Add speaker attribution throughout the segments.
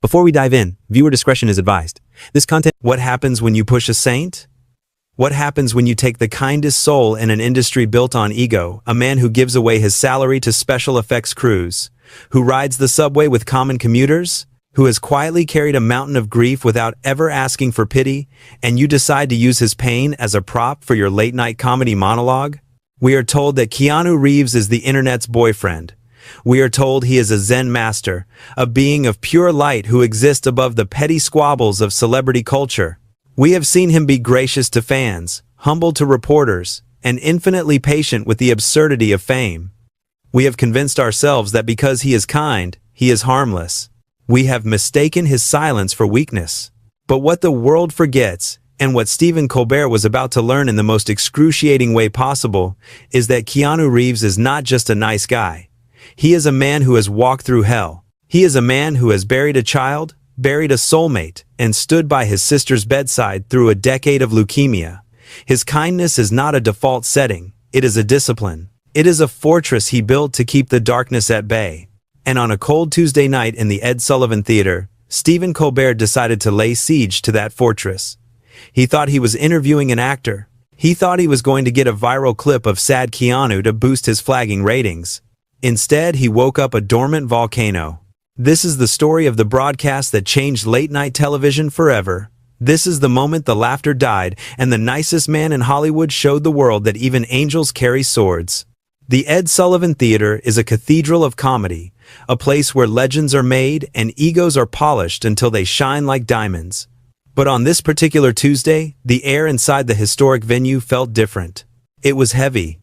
Speaker 1: Before we dive in, viewer discretion is advised. This content. What happens when you push a saint? What happens when you take the kindest soul in an industry built on ego, a man who gives away his salary to special effects crews, who rides the subway with common commuters, who has quietly carried a mountain of grief without ever asking for pity, and you decide to use his pain as a prop for your late-night comedy monologue? We are told that Keanu Reeves is the internet's boyfriend. We are told he is a Zen master, a being of pure light who exists above the petty squabbles of celebrity culture. We have seen him be gracious to fans, humble to reporters, and infinitely patient with the absurdity of fame. We have convinced ourselves that because he is kind, he is harmless. We have mistaken his silence for weakness. But what the world forgets, and what Stephen Colbert was about to learn in the most excruciating way possible, is that Keanu Reeves is not just a nice guy. He is a man who has walked through hell. He is a man who has buried a child, buried a soulmate, and stood by his sister's bedside through a decade of leukemia. His kindness is not a default setting, it is a discipline. It is a fortress he built to keep the darkness at bay. And on a cold Tuesday night in the Ed Sullivan Theater, Stephen Colbert decided to lay siege to that fortress. He thought he was interviewing an actor. He thought he was going to get a viral clip of sad Keanu to boost his flagging ratings. Instead, he woke up a dormant volcano. This is the story of the broadcast that changed late-night television forever. This is the moment the laughter died and the nicest man in Hollywood showed the world that even angels carry swords. The Ed Sullivan Theater is a cathedral of comedy, a place where legends are made and egos are polished until they shine like diamonds. But on this particular Tuesday, the air inside the historic venue felt different. It was heavy,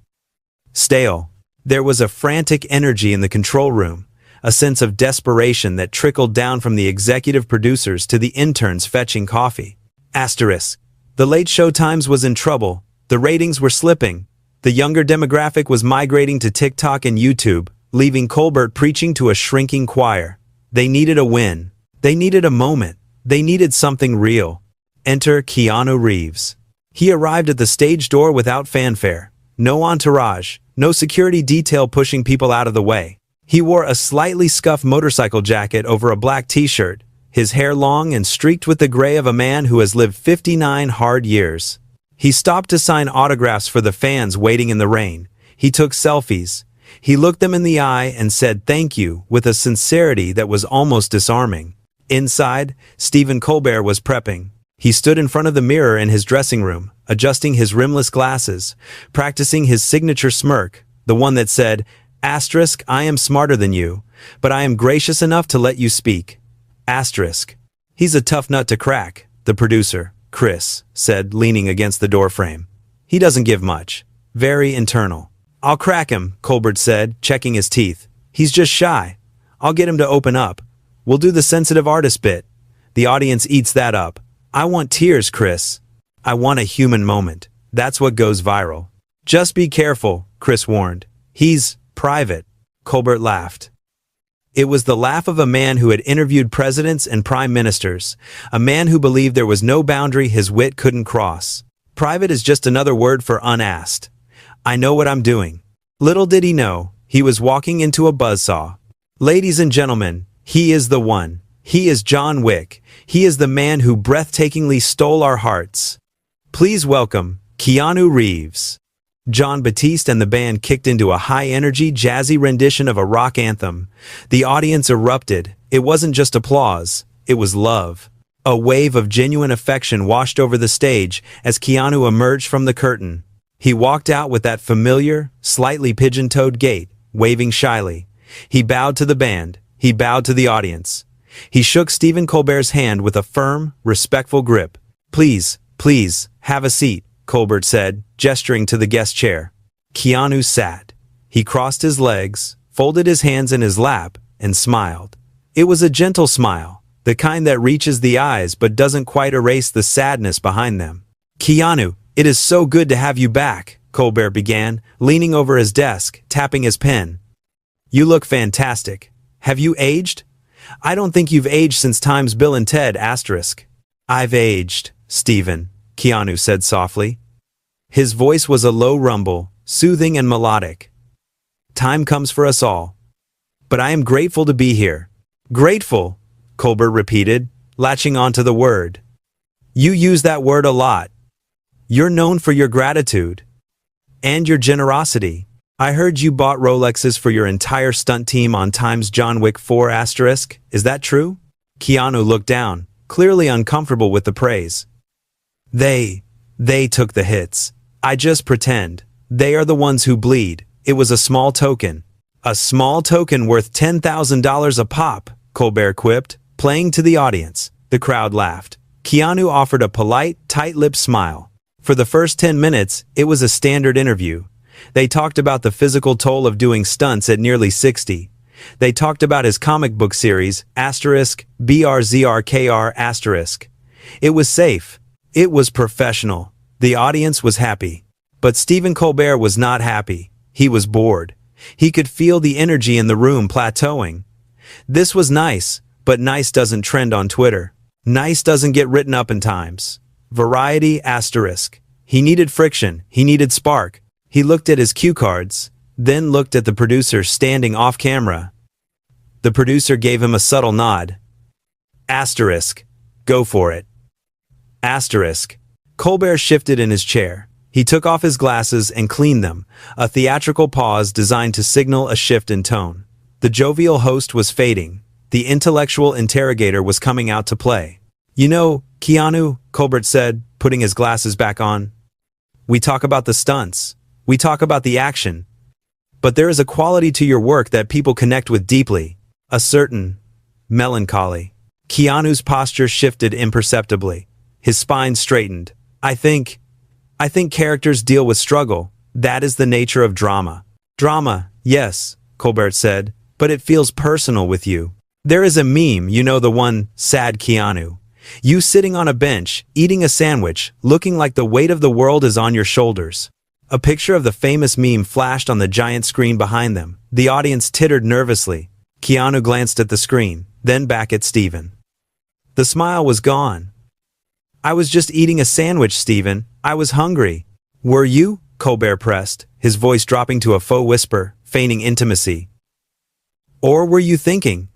Speaker 1: stale. There was a frantic energy in the control room, a sense of desperation that trickled down from the executive producers to the interns fetching coffee. Asterisk. The late show times was in trouble. The ratings were slipping. The younger demographic was migrating to TikTok and YouTube, leaving Colbert preaching to a shrinking choir. They needed a win. They needed a moment. They needed something real. Enter Keanu Reeves. He arrived at the stage door without fanfare. No entourage, no security detail pushing people out of the way. He wore a slightly scuffed motorcycle jacket over a black t-shirt, his hair long and streaked with the gray of a man who has lived 59 hard years. He stopped to sign autographs for the fans waiting in the rain. He took selfies. He looked them in the eye and said thank you with a sincerity that was almost disarming. Inside, Stephen Colbert was prepping. He stood in front of the mirror in his dressing room, adjusting his rimless glasses, practicing his signature smirk, the one that said, Asterisk, I am smarter than you, but I am gracious enough to let you speak. Asterisk. He's a tough nut to crack, the producer, Chris, said, leaning against the doorframe. He doesn't give much. Very internal. I'll crack him, Colbert said, checking his teeth. He's just shy. I'll get him to open up. We'll do the sensitive artist bit. The audience eats that up. I want tears, Chris. I want a human moment. That's what goes viral. Just be careful, Chris warned. He's private. Colbert laughed. It was the laugh of a man who had interviewed presidents and prime ministers, a man who believed there was no boundary his wit couldn't cross. Private is just another word for unasked. I know what I'm doing. Little did he know, he was walking into a buzzsaw. Ladies and gentlemen, he is the one. He is John Wick. He is the man who breathtakingly stole our hearts. Please welcome Keanu Reeves. John Batiste and the band kicked into a high-energy, jazzy rendition of a rock anthem. The audience erupted. It wasn't just applause, it was love. A wave of genuine affection washed over the stage as Keanu emerged from the curtain. He walked out with that familiar, slightly pigeon-toed gait, waving shyly. He bowed to the band. He bowed to the audience. He shook Stephen Colbert's hand with a firm, respectful grip. Please, please, have a seat, Colbert said, gesturing to the guest chair. Keanu sat. He crossed his legs, folded his hands in his lap, and smiled. It was a gentle smile, the kind that reaches the eyes but doesn't quite erase the sadness behind them. Keanu, it is so good to have you back, Colbert began, leaning over his desk, tapping his pen. You look fantastic. Have you aged? I don't think you've aged since times Bill and Ted asterisk. I've aged, Stephen, Keanu said softly. His voice was a low rumble, soothing and melodic. Time comes for us all. But I am grateful to be here. Grateful. Colbert repeated, latching onto the word. You use that word a lot. You're known for your gratitude. And your generosity. I heard you bought Rolexes for your entire stunt team on Time's John Wick 4 asterisk. Is that true? Keanu looked down, clearly uncomfortable with the praise. They took the hits. I just pretend. They are the ones who bleed. It was a small token. A small token worth $10,000 a pop, Colbert quipped, playing to the audience. The crowd laughed. Keanu offered a polite, tight-lipped smile. For the first 10 minutes, it was a standard interview. They talked about the physical toll of doing stunts at nearly 60. They talked about his comic book series, *BRZRKR*. It was safe. It was professional. The audience was happy. But Stephen Colbert was not happy. He was bored. He could feel the energy in the room plateauing. This was nice, but nice doesn't trend on Twitter. Nice doesn't get written up in Times. Variety**. He needed friction. He needed spark. He looked at his cue cards, then looked at the producer standing off camera. The producer gave him a subtle nod. Go for it. Colbert shifted in his chair. He took off his glasses and cleaned them, a theatrical pause designed to signal a shift in tone. The jovial host was fading. The intellectual interrogator was coming out to play. You know, Keanu, Colbert said, putting his glasses back on. We talk about the stunts. We talk about the action. But there is a quality to your work that people connect with deeply. A certain melancholy. Keanu's posture shifted imperceptibly. His spine straightened. I think characters deal with struggle. That is the nature of drama. Drama, yes, Colbert said, but it feels personal with you. There is a meme, you know, the one, sad Keanu. You sitting on a bench, eating a sandwich, looking like the weight of the world is on your shoulders. A picture of the famous meme flashed on the giant screen behind them. The audience tittered nervously. Keanu glanced at the screen, then back at Stephen. The smile was gone. I was just eating a sandwich, Stephen. I was hungry. Were you? Colbert pressed, his voice dropping to a faux whisper, feigning intimacy. Or were you thinking?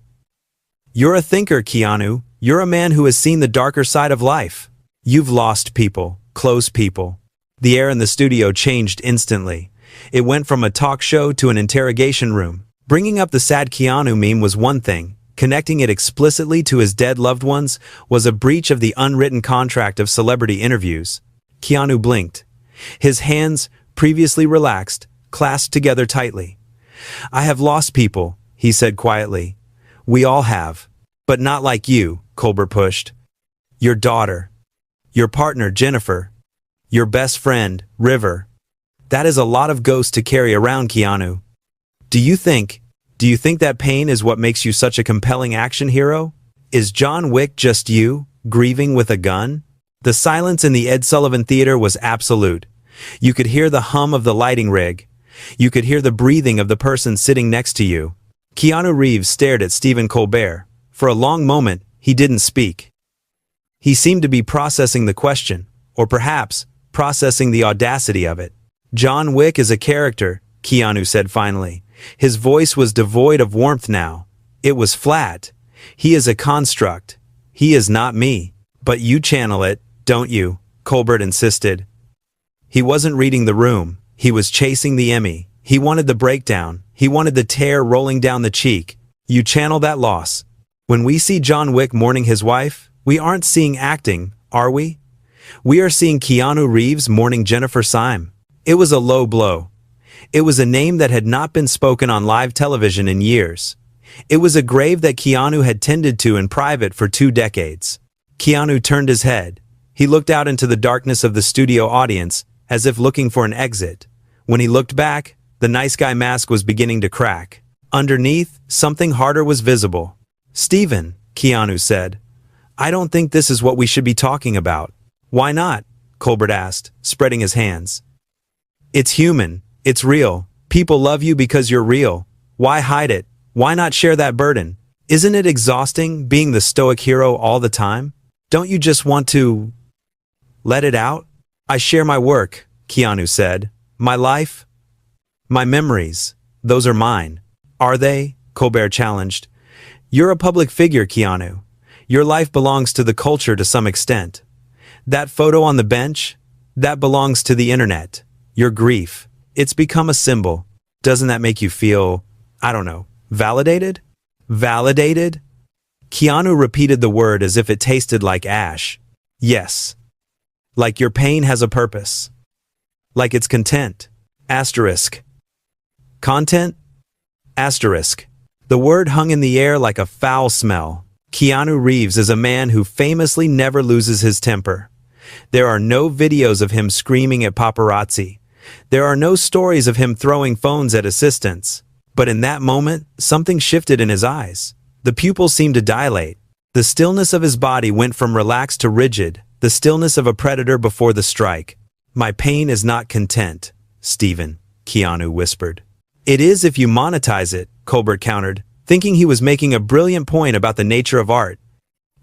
Speaker 1: You're a thinker, Keanu. You're a man who has seen the darker side of life. You've lost people, close people. The air in the studio changed instantly. It went from a talk show to an interrogation room. Bringing up the sad Keanu meme was one thing. Connecting it explicitly to his dead loved ones was a breach of the unwritten contract of celebrity interviews. Keanu blinked. His hands, previously relaxed, clasped together tightly. I have lost people, he said quietly. We all have. But not like you, Colbert pushed. Your daughter. Your partner, Jennifer. Your best friend, River. That is a lot of ghosts to carry around, Keanu. Do you think that pain is what makes you such a compelling action hero? Is John Wick just you, grieving with a gun? The silence in the Ed Sullivan Theater was absolute. You could hear the hum of the lighting rig. You could hear the breathing of the person sitting next to you. Keanu Reeves stared at Stephen Colbert. For a long moment, he didn't speak. He seemed to be processing the question, or perhaps processing the audacity of it. John Wick is a character, Keanu said finally. His voice was devoid of warmth now. It was flat. He is a construct. He is not me. But you channel it, don't you? Colbert insisted. He wasn't reading the room. He was chasing the Emmy. He wanted the breakdown. He wanted the tear rolling down the cheek. You channel that loss. When we see John Wick mourning his wife, we aren't seeing acting, are we? We are seeing Keanu Reeves mourning Jennifer Syme. It was a low blow. It was a name that had not been spoken on live television in years. It was a grave that Keanu had tended to in private for 2 decades. Keanu turned his head. He looked out into the darkness of the studio audience, as if looking for an exit. When he looked back, the nice guy mask was beginning to crack. Underneath, something harder was visible. Stephen, Keanu said, I don't think this is what we should be talking about. Why not? Colbert asked, spreading his hands. It's human. It's real. People love you because you're real. Why hide it? Why not share that burden? Isn't it exhausting being the stoic hero all the time? Don't you just want to let it out? I share my work, Keanu said. My life? My memories. Those are mine. Are they? Colbert challenged. You're a public figure, Keanu. Your life belongs to the culture to some extent. That photo on the bench? That belongs to the internet. Your grief. It's become a symbol. Doesn't that make you feel, I don't know, validated? Validated? Keanu repeated the word as if it tasted like ash. Yes. Like your pain has a purpose. Like it's content. Asterisk. Content? Asterisk. The word hung in the air like a foul smell. Keanu Reeves is a man who famously never loses his temper. There are no videos of him screaming at paparazzi. There are no stories of him throwing phones at assistants. But in that moment, something shifted in his eyes. The pupils seemed to dilate. The stillness of his body went from relaxed to rigid, the stillness of a predator before the strike. My pain is not content, Stephen, Keanu whispered. It is if you monetize it, Colbert countered, thinking he was making a brilliant point about the nature of art.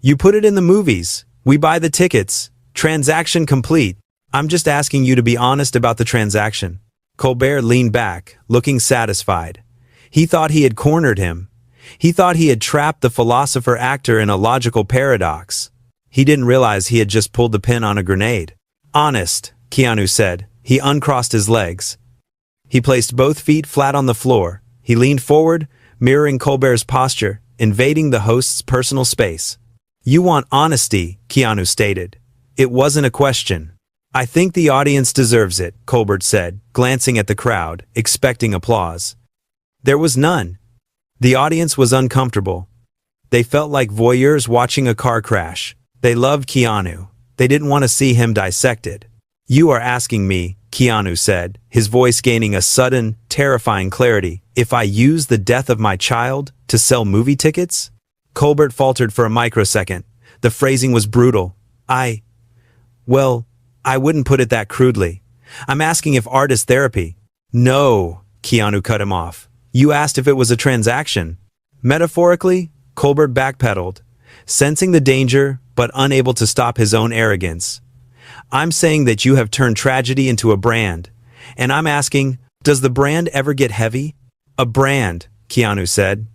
Speaker 1: You put it in the movies. We buy the tickets. Transaction complete. I'm just asking you to be honest about the transaction. Colbert leaned back, looking satisfied. He thought he had cornered him. He thought he had trapped the philosopher-actor in a logical paradox. He didn't realize he had just pulled the pin on a grenade. Honest, Keanu said. He uncrossed his legs. He placed both feet flat on the floor. He leaned forward, mirroring Colbert's posture, invading the host's personal space. You want honesty, Keanu stated. It wasn't a question. I think the audience deserves it, Colbert said, glancing at the crowd, expecting applause. There was none. The audience was uncomfortable. They felt like voyeurs watching a car crash. They loved Keanu. They didn't want to see him dissected. You are asking me, Keanu said, his voice gaining a sudden, terrifying clarity, if I use the death of my child to sell movie tickets? Colbert faltered for a microsecond. The phrasing was brutal. Well, I wouldn't put it that crudely. I'm asking if art is therapy. No, Keanu cut him off. You asked if it was a transaction. Metaphorically, Colbert backpedaled, sensing the danger but unable to stop his own arrogance. I'm saying that you have turned tragedy into a brand. And I'm asking, does the brand ever get heavy? A brand, Keanu said.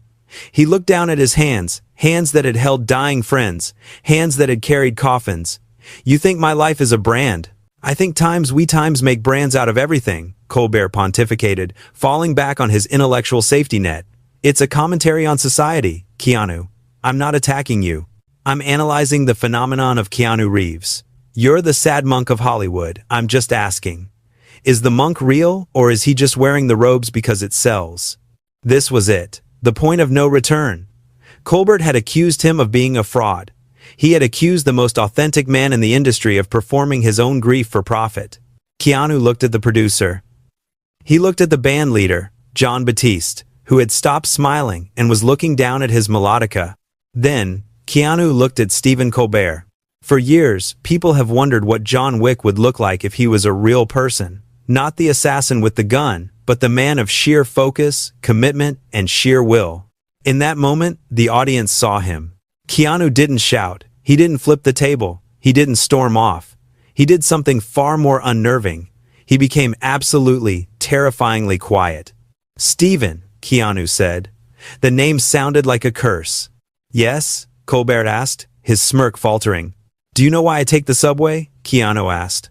Speaker 1: He looked down at his hands, hands that had held dying friends, hands that had carried coffins. You think my life is a brand? I think we make brands out of everything, Colbert pontificated, falling back on his intellectual safety net. It's a commentary on society, Keanu. I'm not attacking you. I'm analyzing the phenomenon of Keanu Reeves. You're the sad monk of Hollywood. I'm just asking. Is the monk real, or is he just wearing the robes because it sells? This was it. The point of no return. Colbert had accused him of being a fraud. He had accused the most authentic man in the industry of performing his own grief for profit. Keanu looked at the producer. He looked at the band leader, John Batiste, who had stopped smiling and was looking down at his melodica. Then, Keanu looked at Stephen Colbert. For years, people have wondered what John Wick would look like if he was a real person. Not the assassin with the gun, but the man of sheer focus, commitment, and sheer will. In that moment, the audience saw him. Keanu didn't shout. He didn't flip the table. He didn't storm off. He did something far more unnerving. He became absolutely, terrifyingly quiet. Stephen, Keanu said. The name sounded like a curse. Yes? Colbert asked, his smirk faltering. Do you know why I take the subway? Keanu asked.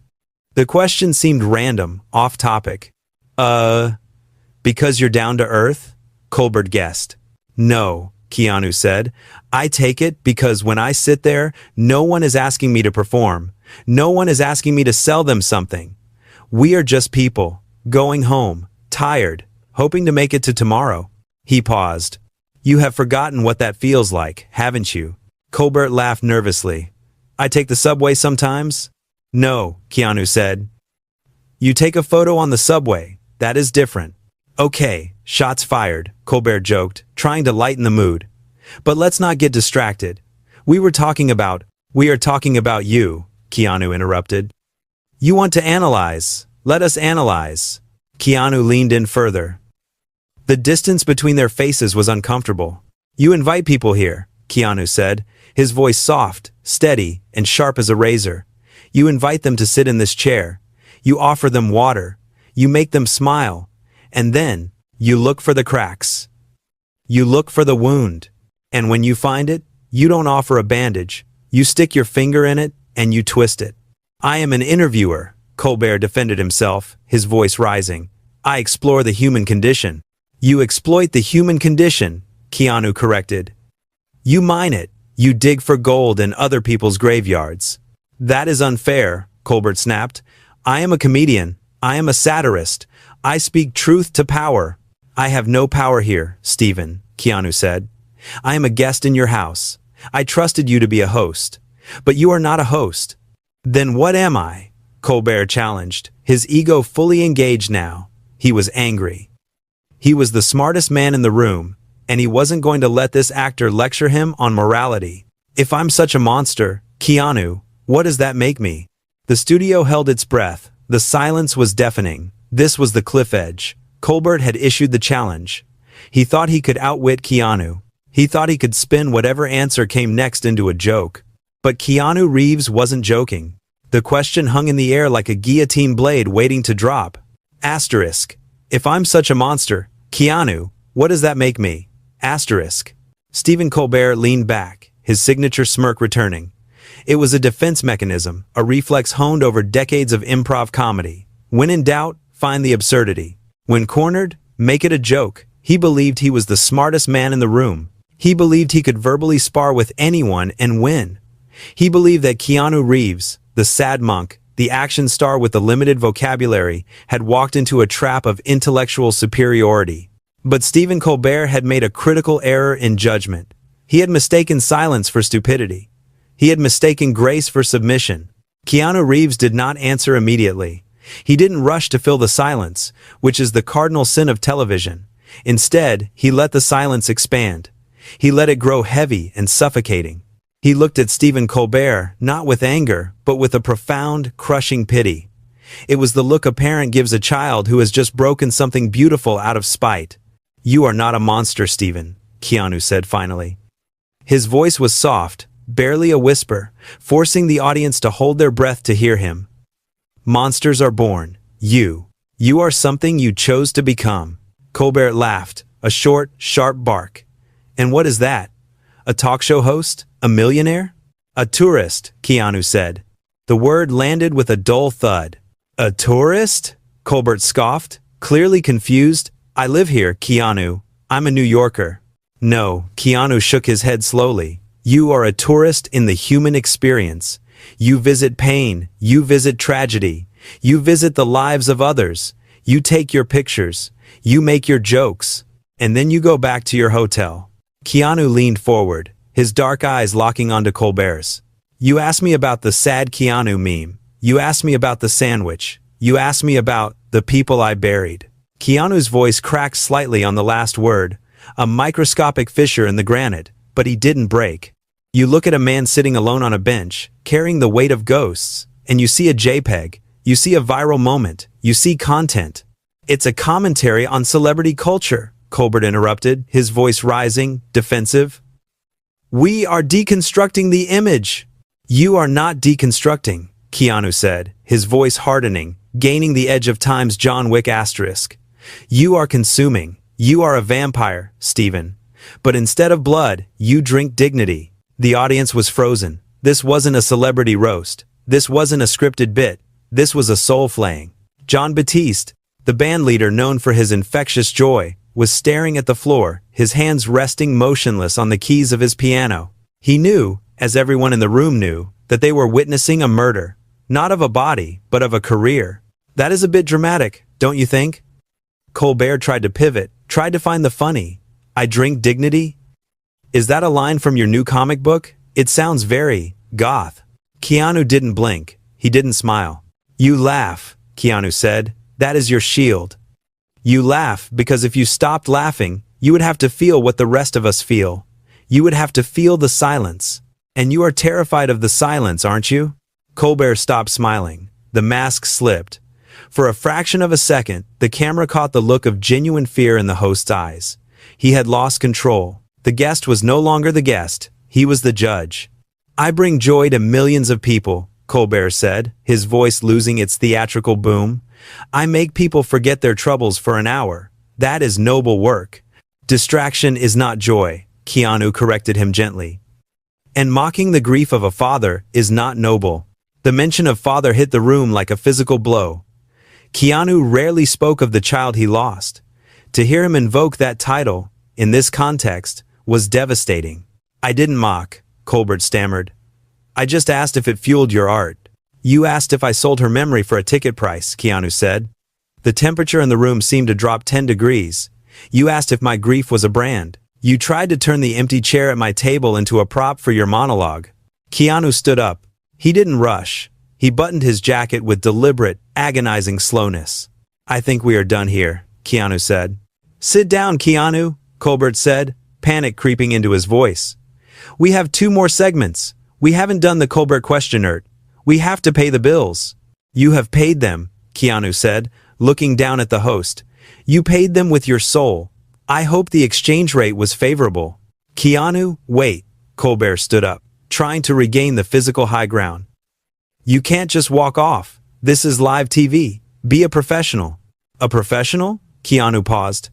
Speaker 1: The question seemed random, off topic. Because you're down to earth? Colbert guessed. No, Keanu said. I take it because when I sit there, no one is asking me to perform. No one is asking me to sell them something. We are just people, going home, tired, hoping to make it to tomorrow. He paused. You have forgotten what that feels like, haven't you? Colbert laughed nervously. I take the subway sometimes? No, Keanu said. You take a photo on the subway. That is different. Okay, shots fired, Colbert joked, trying to lighten the mood. But let's not get distracted. We are talking about you, Keanu interrupted. You want to analyze. Let us analyze. Keanu leaned in further. The distance between their faces was uncomfortable. You invite people here, Keanu said, his voice soft, steady, and sharp as a razor. You invite them to sit in this chair. You offer them water. You make them smile. And then, you look for the cracks. You look for the wound. And when you find it, You don't offer a bandage. You stick your finger in it, and you twist it. I am an interviewer, Colbert defended himself, his voice rising. I explore the human condition. You exploit the human condition, Keanu corrected. You mine it. You dig for gold in other people's graveyards. That is unfair, Colbert snapped. I am a comedian. I am a satirist. I speak truth to power. I have no power here, Stephen, Keanu said. I am a guest in your house. I trusted you to be a host. But you are not a host. Then what am I? Colbert challenged, his ego fully engaged now. He was angry. He was the smartest man in the room, and he wasn't going to let this actor lecture him on morality. If I'm such a monster, Keanu, what does that make me? The studio held its breath. The silence was deafening. This was the cliff edge. Colbert had issued the challenge. He thought he could outwit Keanu. He thought he could spin whatever answer came next into a joke. But Keanu Reeves wasn't joking. The question hung in the air like a guillotine blade waiting to drop. Asterisk. If I'm such a monster, Keanu, what does that make me? Asterisk. Stephen Colbert leaned back, his signature smirk returning. It was a defense mechanism, a reflex honed over decades of improv comedy. When in doubt, find the absurdity. When cornered, make it a joke. He believed he was the smartest man in the room. He believed he could verbally spar with anyone and win. He believed that Keanu Reeves, the sad monk, the action star with the limited vocabulary, had walked into a trap of intellectual superiority. But Stephen Colbert had made a critical error in judgment. He had mistaken silence for stupidity. He had mistaken grace for submission. Keanu Reeves did not answer immediately. He didn't rush to fill the silence, which is the cardinal sin of television. Instead, he let the silence expand. He let it grow heavy and suffocating. He looked at Stephen Colbert, not with anger, but with a profound, crushing pity. It was the look a parent gives a child who has just broken something beautiful out of spite. You are not a monster, Stephen, Keanu said finally. His voice was soft, barely a whisper, forcing the audience to hold their breath to hear him. Monsters are born. You are something you chose to become. Colbert laughed, a short, sharp bark. And what is that? A talk show host? A millionaire? A tourist, Keanu said. The word landed with a dull thud. A tourist? Colbert scoffed, clearly confused. I live here, Keanu. I'm a New Yorker. No, Keanu shook his head slowly. You are a tourist in the human experience. You visit pain. You visit tragedy. You visit the lives of others. You take your pictures. You make your jokes. And then you go back to your hotel. Keanu leaned forward, his dark eyes locking onto Colbert's. You asked me about the sad Keanu meme. You asked me about the sandwich. You asked me about the people I buried. Keanu's voice cracked slightly on the last word, a microscopic fissure in the granite, but he didn't break. You look at a man sitting alone on a bench, carrying the weight of ghosts, and you see a JPEG. You see a viral moment. You see content. It's a commentary on celebrity culture, Colbert interrupted, his voice rising, defensive. We are deconstructing the image. You are not deconstructing, Keanu said, his voice hardening, gaining the edge of time's John Wick asterisk. You are consuming. You are a vampire, Stephen. But instead of blood, you drink dignity. The audience was frozen. This wasn't a celebrity roast. This wasn't a scripted bit. This was a soul-flaying. John Batiste, the bandleader known for his infectious joy, was staring at the floor, his hands resting motionless on the keys of his piano. He knew, as everyone in the room knew, that they were witnessing a murder, not of a body, but of a career. That is a bit dramatic, don't you think? Colbert tried to pivot, tried to find the funny. I drink dignity? Is that a line from your new comic book? It sounds very goth. Keanu didn't blink. He didn't smile. You laugh, Keanu said. That is your shield. You laugh because if you stopped laughing, you would have to feel what the rest of us feel. You would have to feel the silence. And you are terrified of the silence, aren't you? Colbert stopped smiling. The mask slipped. For a fraction of a second, the camera caught the look of genuine fear in the host's eyes. He had lost control. The guest was no longer the guest. He was the judge. I bring joy to millions of people, Colbert said, his voice losing its theatrical boom. I make people forget their troubles for an hour. That is noble work. Distraction is not joy, Keanu corrected him gently. And mocking the grief of a father is not noble. The mention of father hit the room like a physical blow. Keanu rarely spoke of the child he lost. To hear him invoke that title, in this context, was devastating. "I didn't mock," Colbert stammered. "I just asked if it fueled your art." "You asked if I sold her memory for a ticket price," Keanu said. The temperature in the room seemed to drop 10 degrees. "You asked if my grief was a brand. You tried to turn the empty chair at my table into a prop for your monologue." Keanu stood up. He didn't rush. He buttoned his jacket with deliberate, agonizing slowness. "I think we are done here," Keanu said. "Sit down, Keanu," Colbert said, panic creeping into his voice. "We have 2 more segments. We haven't done the Colbert questionnaire. We have to pay the bills." "You have paid them," Keanu said, looking down at the host. "You paid them with your soul. I hope the exchange rate was favorable." "Keanu, wait," Colbert stood up, trying to regain the physical high ground. "You can't just walk off. This is live TV. Be a professional." "A professional?" Keanu paused.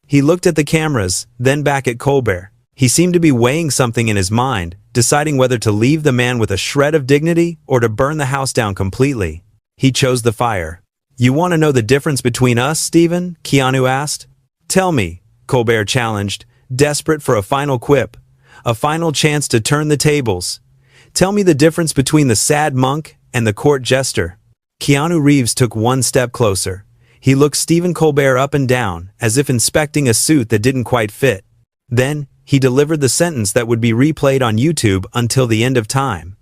Speaker 1: He looked at the cameras, then back at Colbert. He seemed to be weighing something in his mind, deciding whether to leave the man with a shred of dignity or to burn the house down completely. He chose the fire. "You want to know the difference between us, Stephen?" Keanu asked. "Tell me," Colbert challenged, desperate for a final quip, a final chance to turn the tables. "Tell me the difference between the sad monk and the court jester." Keanu Reeves took one step closer. He looked Stephen Colbert up and down, as if inspecting a suit that didn't quite fit. Then, he delivered the sentence that would be replayed on YouTube until the end of time.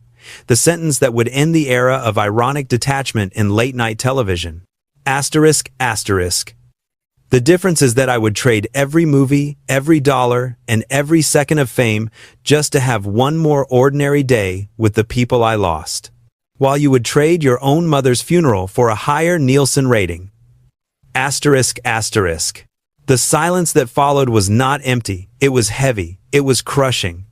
Speaker 1: The sentence that would end the era of ironic detachment in late-night television. Asterisk, asterisk. "The difference is that I would trade every movie, every dollar, and every second of fame just to have one more ordinary day with the people I lost. While you would trade your own mother's funeral for a higher Nielsen rating." Asterisk, asterisk. The silence that followed was not empty, it was heavy, it was crushing.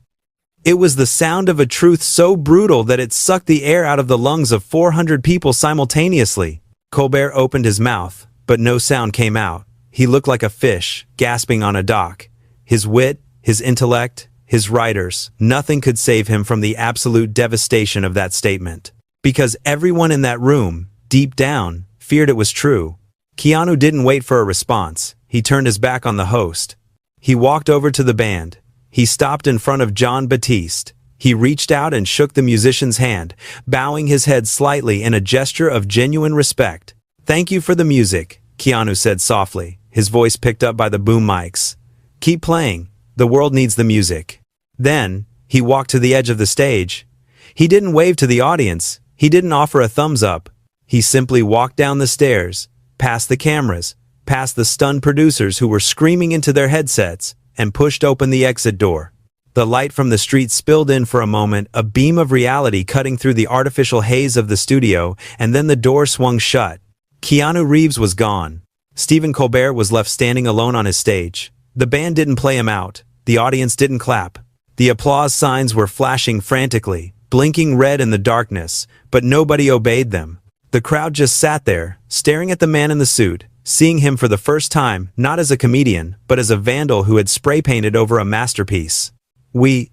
Speaker 1: It was the sound of a truth so brutal that it sucked the air out of the lungs of 400 people simultaneously. Colbert opened his mouth, but no sound came out. He looked like a fish, gasping on a dock. His wit, his intellect, his writers, nothing could save him from the absolute devastation of that statement. Because everyone in that room, deep down, feared it was true. Keanu didn't wait for a response. He turned his back on the host. He walked over to the band. He stopped in front of John Batiste. He reached out and shook the musician's hand, bowing his head slightly in a gesture of genuine respect. "Thank you for the music," Keanu said softly, his voice picked up by the boom mics. "Keep playing. The world needs the music." Then, he walked to the edge of the stage. He didn't wave to the audience. He didn't offer a thumbs up. He simply walked down the stairs, past the cameras, past the stunned producers who were screaming into their headsets, and pushed open the exit door. The light from the street spilled in for a moment, a beam of reality cutting through the artificial haze of the studio, and then the door swung shut. Keanu Reeves was gone. Stephen Colbert was left standing alone on his stage. The band didn't play him out. The audience didn't clap. The applause signs were flashing frantically, blinking red in the darkness, but nobody obeyed them. The crowd just sat there, staring at the man in the suit, seeing him for the first time, not as a comedian, but as a vandal who had spray-painted over a masterpiece. We'll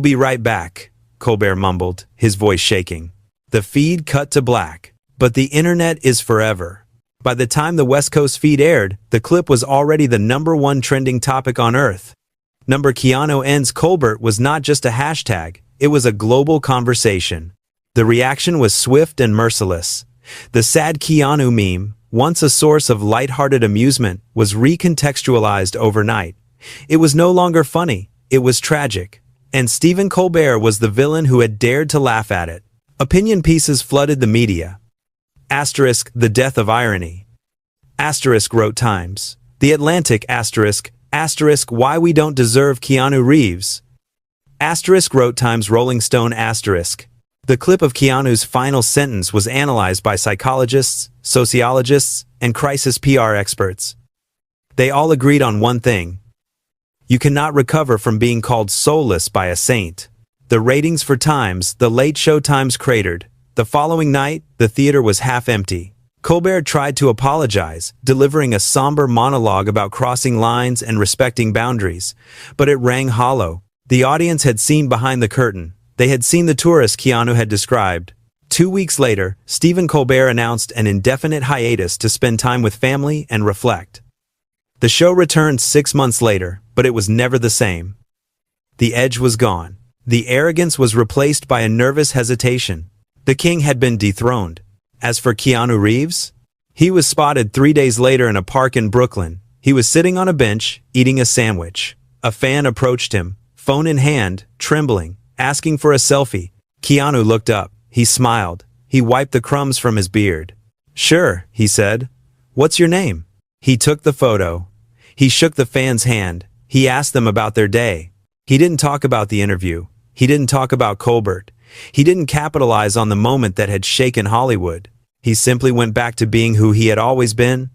Speaker 1: be right back," Colbert mumbled, his voice shaking. The feed cut to black. But the internet is forever. By the time the West Coast feed aired, the clip was already the #1 trending topic on Earth. Keanu ends Colbert was not just a hashtag, it was a global conversation. The reaction was swift and merciless. The sad Keanu meme, once a source of lighthearted amusement, was recontextualized overnight. It was no longer funny, it was tragic. And Stephen Colbert was the villain who had dared to laugh at it. Opinion pieces flooded the media. Asterisk, the death of irony. Asterisk, wrote Times. The Atlantic, asterisk, why we don't deserve Keanu Reeves. Asterisk, wrote Times. Rolling Stone, asterisk. The clip of Keanu's final sentence was analyzed by psychologists, sociologists, and crisis PR experts. They all agreed on one thing. You cannot recover from being called soulless by a saint. The ratings for Times, The Late Show Times cratered. The following night, the theater was half empty. Colbert tried to apologize, delivering a somber monologue about crossing lines and respecting boundaries, but it rang hollow. The audience had seen behind the curtain. They had seen the tourist Keanu had described. 2 weeks later, Stephen Colbert announced an indefinite hiatus to spend time with family and reflect. The show returned 6 months later, but it was never the same. The edge was gone. The arrogance was replaced by a nervous hesitation. The king had been dethroned. As for Keanu Reeves, he was spotted 3 days later in a park in Brooklyn. He was sitting on a bench, eating a sandwich. A fan approached him, phone in hand, trembling, asking for a selfie. Keanu looked up. He smiled. He wiped the crumbs from his beard. "Sure," he said. "What's your name?" He took the photo. He shook the fan's hand. He asked them about their day. He didn't talk about the interview. He didn't talk about Colbert. He didn't capitalize on the moment that had shaken Hollywood. He simply went back to being who he had always been,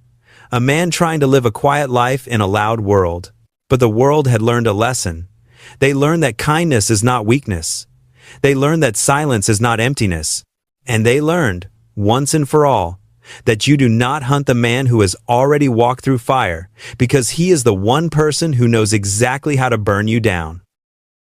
Speaker 1: a man trying to live a quiet life in a loud world. But the world had learned a lesson. They learned that kindness is not weakness. They learned that silence is not emptiness. And they learned, once and for all, that you do not hunt the man who has already walked through fire, because he is the one person who knows exactly how to burn you down.